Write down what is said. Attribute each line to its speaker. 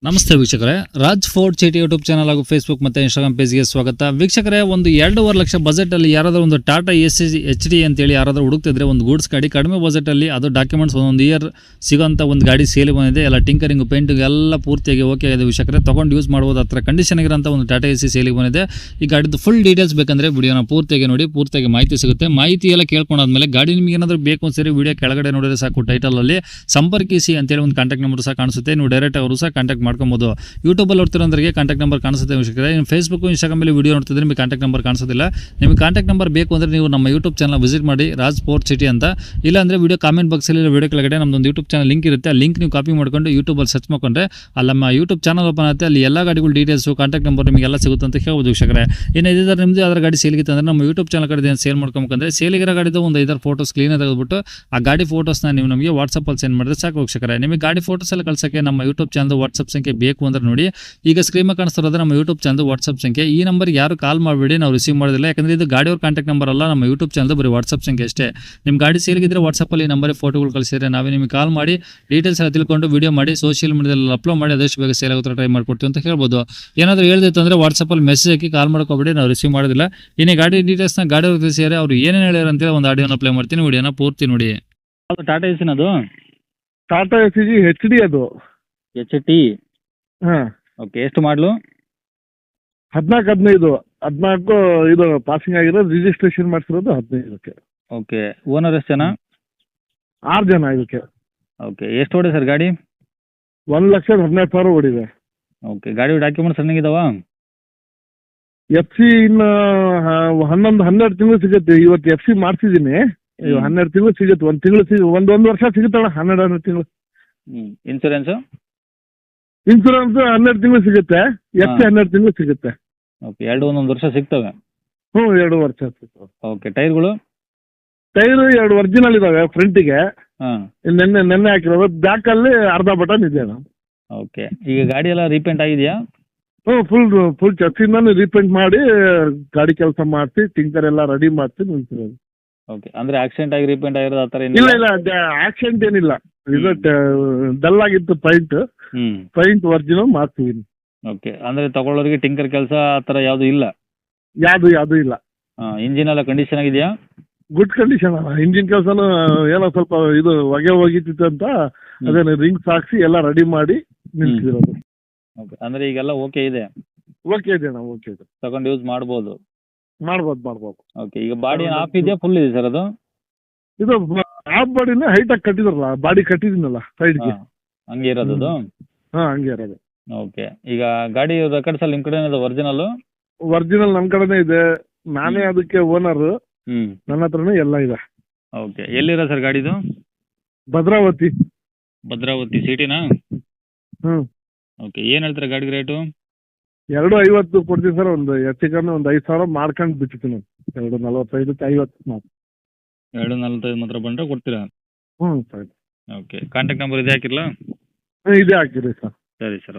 Speaker 1: ನಮಸ್ತೆ ವೀಕ್ಷಕರೇ, Raj fort city YouTube channel ಹಾಗೂ ಫೇಸ್ಬುಕ್ ಮತ್ತು ಇನ್ಸ್ಟಾಗ್ರಾಮ್ ಪೇಜ್ಗೆ ಸ್ವಾಗತ. ವೀಕ್ಷಕರೇ, ಒಂದು 2.5 ಲಕ್ಷ ಬಜೆಟಲ್ಲಿ ಯಾರಾದರೂ ಒಂದು ಟಾಟಾ HD ಅಂತೇಳಿ ಯಾರಾದರೂ ಹುಡುಕ್ತಿದ್ರೆ ಒಂದು ಗೂಡ್ಸ್ ಗಾಡಿ ಕಡಿಮೆ ಬಜೆಟಲ್ಲಿ, ಅದು ಡಾಕ್ಯುಮೆಂಟ್ಸ್ ಒಂದು ಇಯರ್ ಸಿಗೋಂಥ ಒಂದು ಗಾಡಿ ಸೇಲಿ ಬಂದಿದೆ. ಎಲ್ಲ ಟಿಂಕರಿಂಗ್ ಪೇಂಟಿಂಗ್ ಎಲ್ಲ ಪೂರ್ತಿಯಾಗಿ ಓಕೆ ಆಗಿದೆ ವೀಕ್ಷಕರೇ, ತೊಗೊಂಡು ಯೂಸ್ ಮಾಡ್ಬೋದು. ಹತ್ರ ಕಂಡೀಷನ್ ಆಗಿರೋಂಥ ಒಂದು ಟಾಟಾ AC ಸೇಲಿಗೆ ಬಂದಿದೆ. ಈ ಗಾಡಿದು ಫುಲ್ ಡೀಟೇಲ್ಸ್ ಬೇಕಂದರೆ ವಿಡಿಯೋನ ಪೂರ್ತಿಯಾಗಿ ನೋಡಿ, ಪೂರ್ತಿಯಾಗಿ ಮಾಹಿತಿ ಸಿಗುತ್ತೆ. ಮಾಹಿತಿ ಎಲ್ಲ ಕೇಳ್ಕೊಂಡಾದ್ಮೇಲೆ ಗಾಡಿ ನಿಮಗೆ ಏನಾದರೂ ಬೇಕು ಅನ್ಸರಿ ವಿಡಿಯೋ ಕೆಳಗಡೆ ನೋಡಿದ್ರೆ ಸಾಕು, ಟೈಟಲಲ್ಲಿ ಸಂಪರ್ಕಿಸಿ ಅಂತೇಳಿ ಒಂದು ಕಾಂಟ್ಯಾಕ್ಟ್ ನಂಬರ್ ಸಹ ಕಾಣಿಸುತ್ತೆ. ನೀವು ಡೈರೆಕ್ಟ್ ಅವರು ಸಹ ಕಾಂಟ್ಯಾಕ್ಟ್ ಮಾಡ್ಕೊಬೋದು. ಯೂಟ್ಯೂಬಲ್ಲಿ ನೋಡ್ತಿರೋರಿಗೆ ಕಾಂಟ್ಯಾಕ್ಟ್ ನಂಬರ್ ಕಾಣಿಸುತ್ತೆ ವೀಕ್ಷಕರೇ. ನೀವು ಫೇಸ್ಬುಕ್ ಇನ್ಸ್ಟಾಗ್ರಾಮ್ ಮೇಲೆ ವಿಡಿಯೋ ನೋಡ್ತಿದ್ರೆ ನಿಮಗೆ ಕಾಂಟ್ಯಾಕ್ಟ್ ನಂಬರ್ ಕಾಣಿಸೋದಿಲ್ಲ. ನಿಮಗೆ ಕಾಂಟ್ಯಾಕ್ಟ್ ನಂಬರ್ ಬೇಕು ಅಂದರೆ ನೀವು ನಮ್ಮ ಯೂಟ್ಯೂಬ್ ಚಾನಲ್ ವಿಸಿಟ್ ಮಾಡಿ, ರಾಜ್ ಫೋರ್ಟ್ ಸಿಟಿ ಅಂತ. ಇಲ್ಲ ಅಂದರೆ ವಿಡಿಯೋ ಕಾಮೆಂಟ್ ಬಾಕ್ಸಲ್ಲಿ ವಿಡಿಯೋ ಕೆಳಗಡೆ ನಮ್ಮದೊಂದು ಯೂಟ್ಯೂಬ್ ಚಾನಲ್ ಲಿಂಕ್ ಇರುತ್ತೆ. ಆ ಲಿಂಕ್ ನೀವು ಕಾಪಿ ಮಾಡ್ಕೊಂಡು ಯೂಟ್ಯೂಬಲ್ಲಿ ಸರ್ಚ್ ಮಾಡ್ಕೊಂಡ್ರೆ ಅಲ್ಲಿ ನಮ್ಮ ಯೂಟ್ಯೂಬ್ ಚಾನಲ್ ಓಪನ್ ಆಗುತ್ತೆ. ಅಲ್ಲಿ ಎಲ್ಲ ಗಾಡಿಗಳು ಡೀಟೇಲ್ಸು, ಕಾಂಟ್ಯಾಕ್ಟ್ ನಂಬರ್ ನಿಮಗೆಲ್ಲ ಸಿಗುತ್ತೆ ಅಂತ ಹೇಳ್ಬೋದು ವೀಕ್ಷಕರೇ. ಇನ್ನು ಇದೇ ನಿಮ್ಮದು ಅದರ ಗಾಡಿ ಸೇಲ್ಗಿತ್ತು ಅಂದರೆ ನಮ್ಮ ಯೂಟ್ಯೂಬ್ ಚಾನಲ್ ಕಡೆ ಸೇಲ್ ಮಾಡ್ಕೊಬೇಕಂದ್ರೆ ಸೇಲಿಗಿರೋ ಗಾಡಿದು ಒಂದು 5 ಫೋಟೋಸ್ ಕ್ಲೀನಾಗಿ ತೆಗೆದುಬಿಟ್ಟು ಆ ಗಾಡಿ ಫೋಟೋಸ್ನ ನೀವು ನಮಗೆ ವಾಟ್ಸಪ್ಪಲ್ಲಿ ಸೆಂಡ್ ಮಾಡಿದ್ರೆ ಸಾಕು ವೀಕ್ಷಕರೇ. ನಿಮಗೆ ಗಾಡಿ ಫೋಟೋಸ್ ಎಲ್ಲ ಕಳ್ಸೋಕ್ಕೆ ನಮ್ಮ ಯೂಟ್ಯೂಬ್ ಚಾನಲ್ ವಾಟ್ಸಪ್ ಸಂಖ್ಯೆ ಬೇಕು ಅಂದ್ರೆ ನೋಡಿ, ಈಗ ಸ್ಕ್ರೀನ್ ಮೇಲೆ ಕಾಣಿಸ್ತಿರೋದು ನಮ್ಮ ಯೂಟ್ಯೂಬ್ ಚಾನಲ್ ವಾಟ್ಸಪ್ ಸಂಖ್ಯೆ. ಈ ನಂಬರ್ಗೆ ಯಾರು ಕಾಲ್ ಮಾಡಬೇಡಿ, ನಾವು ರಿಸೀವ್ ಮಾಡೋದಿಲ್ಲ. ಯಾಕಂದರೆ ಇದು ಗಾಡಿಯವ್ರ ಕಾಂಟ್ಯಾಕ್ಟ್ ನಂಬರ್ ಅಲ್ಲ, ನಮ್ಮ ಯೂಟ್ಯೂಬ್ ಚಾನಲ್ ಬರೀ ವಾಟ್ಸಪ್ ಸಂಖ್ಯೆ ಅಷ್ಟೇ. ನಿಮ್ಮ ಗಾಡಿ ಸೇಲ್ಗಿದ್ರೆ ವಾಟ್ಸಪ್ಪಲ್ಲಿ ನಂಬರ್ ಫೋಟೋಗಳು ಕಳಿಸಿದ್ರೆ ನಾವೇ ನಿಮಗೆ ಕಾಲ್ ಮಾಡಿ ಡೀಟೇಲ್ಸ್ ಎಲ್ಲ ತಿಳ್ಕೊಂಡು ವಿಡಿಯೋ ಮಾಡಿ ಸೋಷಿಯಲ್ ಮೀಡಿಯಾದಲ್ಲಿ ಅಪ್ಲೋಡ್ ಮಾಡಿ ಆದಷ್ಟು ಬೇಗ ಸೇಲ್ ಆಗೋತ್ರ ಟ್ರೈ ಮಾಡ್ಕೊಡ್ತೀವಿ ಅಂತ ಹೇಳ್ಬೋದು. ಏನಾದರೂ ಹೇಳ್ದಿತ್ತು ಅಂದರೆ ವಾಟ್ಸಪ್ಪಲ್ಲಿ ಮೆಸೇಜ್ ಹಾಕಿ ಕಾಲ್ ಮಾಡ್ಕೋಬೇಡಿ, ನಾವು ರಿಸೀವ್ ಮಾಡೋದಿಲ್ಲ. ಇನ್ನೇ ಗಾಡಿ ಡೀಟೇಲ್ಸ್ನ ಗಾಡಿಯವ್ರು ತಿಳಿಸಿದರೆ ಅವ್ರು ಏನೇನು ಹೇಳ್ಯಾರ ಅಂತೇಳಿ ಒಂದು ಆಡಿಯೋನ ಪ್ಲೇ ಮಾಡ್ತೀನಿ, ವಿಡಿಯೋನ ಪೂರ್ತಿ ನೋಡಿ. ಅದು ಟಾಟಾ ಎಸಿನದು
Speaker 2: ಟಾಟಾ AC HD ಅದು
Speaker 1: HT.
Speaker 2: ಹಾಂ
Speaker 1: ಓಕೆ, ಎಷ್ಟು ಮಾಡಲು?
Speaker 2: 14 ಇದು ಪಾಸಿಂಗ್ ಆಗಿರೋದು, ರಿಜಿಸ್ಟ್ರೇಷನ್ ಮಾಡಿಸಿರೋದು 15ಕ್ಕೆ.
Speaker 1: ಓಕೆ, ಓನರ್ ಎಷ್ಟು ಜನ?
Speaker 2: 6 ಜನ ಇದಕ್ಕೆ.
Speaker 1: ಓಕೆ, ಎಷ್ಟು ಓಡಿ ಸರ್ ಗಾಡಿ?
Speaker 2: 1,12,000 ಓಡಿದೆ.
Speaker 1: ಓಕೆ, ಗಾಡಿ ಡಾಕ್ಯುಮೆಂಟ್ಸ್ ರನ್ನಿಂಗ್ ಇದಾವ?
Speaker 2: FC ಇನ್ನು 12 ತಿಂಗಳು ಸಿಗುತ್ತೆ. ಇವತ್ತು FC ಮಾಡಿಸಿದ್ದೀನಿ, 12 ತಿಂಗಳು ಸಿಗುತ್ತೆ. ಒಂದು ತಿಂಗಳು ಒಂದು ವರ್ಷ ಸಿಗುತ್ತಲ್ಲ, 12 ತಿಂಗಳು.
Speaker 1: ಇನ್ಸೂರೆನ್ಸು?
Speaker 2: ಇನ್ಸೂರೆನ್ಸ್ 12 ತಿಂಗಳು ಸಿಗುತ್ತೆ. FC 12 ತಿಂಗಳು ಸಿಗುತ್ತೆ.
Speaker 1: ಓಕೆ, ಒಂದೊಂದು ವರ್ಷ ಸಿಗ್ತವೆ?
Speaker 2: 2 ವರ್ಷ ಸಿಗ್ತವೆ.
Speaker 1: ಓಕೆ, ಟೈರ್ಗಳು?
Speaker 2: ಟೈರ್ 2 ಒರಿಜಿನಲ್ ಇದಾವೆ ಫ್ರಂಟಿಗೆ,
Speaker 1: ಹಾಂ.
Speaker 2: ನೆನ್ನೆ ಹಾಕಿರೋದು. ಬ್ಯಾಕಲ್ಲಿ ಅರ್ಧ ಬಟನ್ ಇದೆ.
Speaker 1: ಓಕೆ, ಈಗ ಗಾಡಿ ಎಲ್ಲ ರೀಪೇಂಟ್ ಆಗಿದೆಯಾ?
Speaker 2: ಫುಲ್ ಚರ್ಚಿಂದಾನು ರೀಪೇಂಟ್ ಮಾಡಿ ಗಾಡಿ ಕೆಲಸ ಮಾಡಿಸಿ ಟಿಂಕರ್ ಎಲ್ಲ ರೆಡಿ ಮಾಡಿಸಿ ನಿಲ್ಸಿರೋದು.
Speaker 1: ಓಕೆ, ಅಂದರೆ ಆಕ್ಸಿಡೆಂಟ್ ಆಗಿ ರೀಪೇಂಟ್ ಆಗಿರೋದು ಆ ಥರ
Speaker 2: ಇಲ್ಲ ಆಕ್ಸಿಡೆಂಟ್ ಏನಿಲ್ಲ. ಇದು ಡಲ್ ಆಗಿತ್ತು ಪೈಂಟ್ ಒರಿಜಿನಲ್ ಮಾಡ್ತೀವಿ.
Speaker 1: ಓಕೆ, ಅಂದರೆ ತಗೊಳ್ಳೋರಿಗೆ ಟಿಂಕರ್ ಕೆಲಸ ಆ ಥರ ಯಾವುದು ಇಲ್ಲ?
Speaker 2: ಯಾವುದು ಇಲ್ಲ.
Speaker 1: ಹಾಂ, ಇಂಜಿನ್ ಎಲ್ಲ ಕಂಡೀಷನ್ ಆಗಿದೆಯಾ?
Speaker 2: ಗುಡ್ ಕಂಡೀಷನ್ ಅಲ್ಲ. ಇಂಜಿನ್ ಕೆಲಸನೂ ಏನೋ ಸ್ವಲ್ಪ ಇದು ಹೊಗೆ ಹೋಗಿತ್ತು ಅಂತ ಅದೇನು ರಿಂಗ್ಸ್ ಹಾಕ್ಸಿ ಎಲ್ಲ ರೆಡಿ ಮಾಡಿ ನಿಲ್ಸಿರೋದು.
Speaker 1: ಓಕೆ, ಅಂದರೆ ಈಗೆಲ್ಲ ಓಕೆ ಇದೆ?
Speaker 2: ಓಕೆ ಇದೆ ಅಣ್ಣ, ಓಕೆ ಇದೆ.
Speaker 1: ತಗೊಂಡು ಯೂಸ್ ಮಾಡ್ಬೋದು?
Speaker 2: ಮಾಡ್ಬೋದು.
Speaker 1: ಓಕೆ, ಈಗ ಬಾಡಿ ಆಫ್ ಇದೆಯಾ ಫುಲ್ ಇದೆ ಸರ್ ಅದು?
Speaker 2: ಇದು ಆಫ್ ಬಾಡಿನ ಹೈಟಾಗಿ ಕಟ್ಟಿದ್ರಲ್ಲ, ಬಾಡಿ ಕಟ್ಟಿದ್ದೀನಲ್ಲ ಸೈಡ್ಗೆ,
Speaker 1: ಹಂಗೆ ಇರೋದು ಅದು?
Speaker 2: ಹಾಂ ಹಂಗೆ ಇರೋದು.
Speaker 1: ಓಕೆ, ಈಗ ಗಾಡಿ ರೆಕಾರ್ಡ್ಸ್ ಅಲ್ಲಿ ನಿಮ್ಮ ಕಡೆ ಇದೆ ಒರಿಜಿನಲ್?
Speaker 2: ಒರಿಜಿನಲ್ ನಮ್ಮ ಕಡೆನೇ ಇದೆ. ನಾನೇ ಅದಕ್ಕೆ ಓನರ್. ನನ್ನ ಹತ್ರನೇ ಎಲ್ಲ ಇದೆ.
Speaker 1: ಓಕೆ, ಎಲ್ಲಿರೋ ಸರ್ ಗಾಡಿದು?
Speaker 2: ಭದ್ರಾವತಿ
Speaker 1: ಸಿಟಿನಾ? ಓಕೆ, ಏನು ಹೇಳ್ತಾರೆ ಗಾಡಿಗೆ ರೇಟು?
Speaker 2: 250 ಕೊಡ್ತೀನಿ ಸರ್. ಒಂದು ಹೆಚ್ಚು ಕಮ್ಮಿ ಒಂದು 5,000 ಮಾಡ್ಕೊಂಡು ಬಿಡ್ತೀನಿ. 245ಕ್ಕೆ 50
Speaker 1: 245 ಮಾತ್ರ ಬಂದರೆ ಕೊಡ್ತೀರಾ?
Speaker 2: ಸರಿ.
Speaker 1: ಓಕೆ, ಕಾಂಟ್ಯಾಕ್ಟ್ ನಂಬರ್ ಇದೆ ಹಾಕಿರಲಾ?
Speaker 2: ಇದೇ ಹಾಕಿರಿ ಸರ್.
Speaker 1: ಸರಿ ಸರ್.